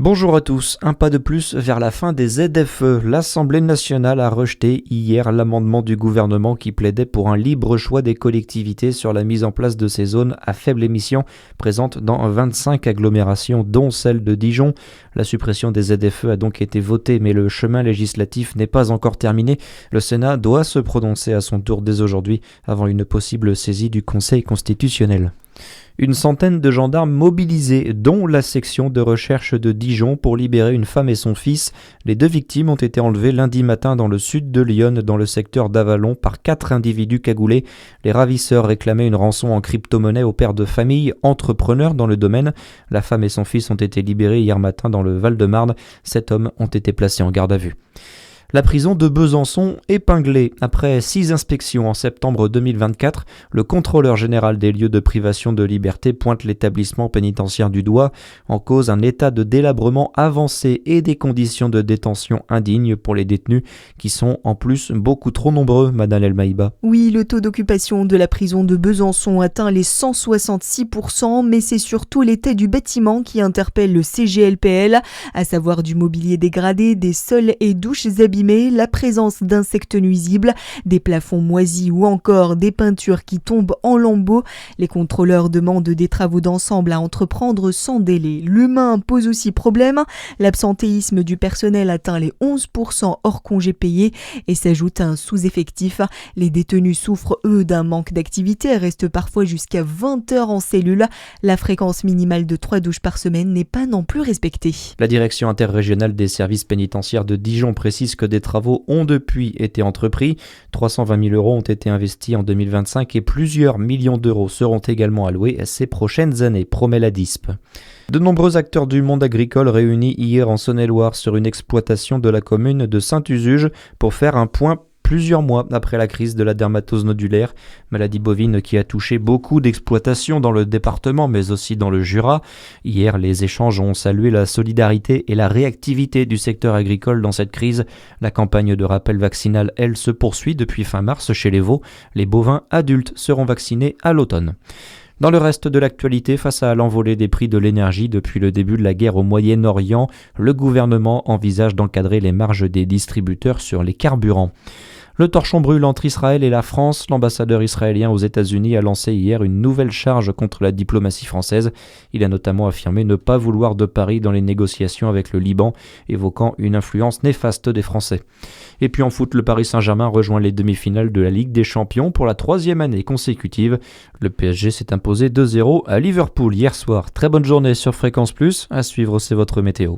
Bonjour à tous, un pas de plus vers la fin des ZFE. L'Assemblée nationale a rejeté hier l'amendement du gouvernement qui plaidait pour un libre choix des collectivités sur la mise en place de ces zones à faible émission présentes dans 25 agglomérations dont celle de Dijon. La suppression des ZFE a donc été votée mais le chemin législatif n'est pas encore terminé. Le Sénat doit se prononcer à son tour dès aujourd'hui avant une possible saisie du Conseil constitutionnel. Une centaine de gendarmes mobilisés, dont la section de recherche de Dijon, pour libérer une femme et son fils. Les deux victimes ont été enlevées lundi matin dans le sud de Lyon, dans le secteur d'Avalon, par 4 individus cagoulés. Les ravisseurs réclamaient une rançon en crypto-monnaie au père de famille, entrepreneur dans le domaine. La femme et son fils ont été libérés hier matin dans le Val-de-Marne. 7 hommes ont été placés en garde à vue. La prison de Besançon épinglée. Après 6 inspections en septembre 2024, le contrôleur général des lieux de privation de liberté pointe l'établissement pénitentiaire du doigt. En cause, un état de délabrement avancé et des conditions de détention indignes pour les détenus qui sont en plus beaucoup trop nombreux, Madame Elmaïba. Oui, le taux d'occupation de la prison de Besançon atteint les 166%, mais c'est surtout l'état du bâtiment qui interpelle le CGLPL, à savoir du mobilier dégradé, des sols et douches abîmés, la présence d'insectes nuisibles, des plafonds moisis ou encore des peintures qui tombent en lambeaux. Les contrôleurs demandent des travaux d'ensemble à entreprendre sans délai. L'humain pose aussi problème. L'absentéisme du personnel atteint les 11% hors congés payés et s'ajoute un sous-effectif. Les détenus souffrent, eux, d'un manque d'activité et restent parfois jusqu'à 20 heures en cellule. La fréquence minimale de 3 douches par semaine n'est pas non plus respectée. La direction interrégionale des services pénitentiaires de Dijon précise que des travaux ont depuis été entrepris. 320 000 € ont été investis en 2025 et plusieurs millions d'euros seront également alloués ces prochaines années, promet la DISP. De nombreux acteurs du monde agricole réunis hier en Saône-et-Loire sur une exploitation de la commune de Saint-Usuge pour faire un point plusieurs mois après la crise de la dermatose nodulaire, maladie bovine qui a touché beaucoup d'exploitations dans le département mais aussi dans le Jura. Hier, les échanges ont salué la solidarité et la réactivité du secteur agricole dans cette crise. La campagne de rappel vaccinal, elle, se poursuit depuis fin mars chez les veaux. Les bovins adultes seront vaccinés à l'automne. Dans le reste de l'actualité, face à l'envolée des prix de l'énergie depuis le début de la guerre au Moyen-Orient, le gouvernement envisage d'encadrer les marges des distributeurs sur les carburants. Le torchon brûle entre Israël et la France. L'ambassadeur israélien aux États-Unis a lancé hier une nouvelle charge contre la diplomatie française. Il a notamment affirmé ne pas vouloir de Paris dans les négociations avec le Liban, évoquant une influence néfaste des Français. Et puis en foot, le Paris Saint-Germain rejoint les demi-finales de la Ligue des Champions pour la 3e année consécutive. Le PSG s'est imposé 2-0 à Liverpool hier soir. Très bonne journée sur Fréquence Plus. À suivre, c'est votre météo.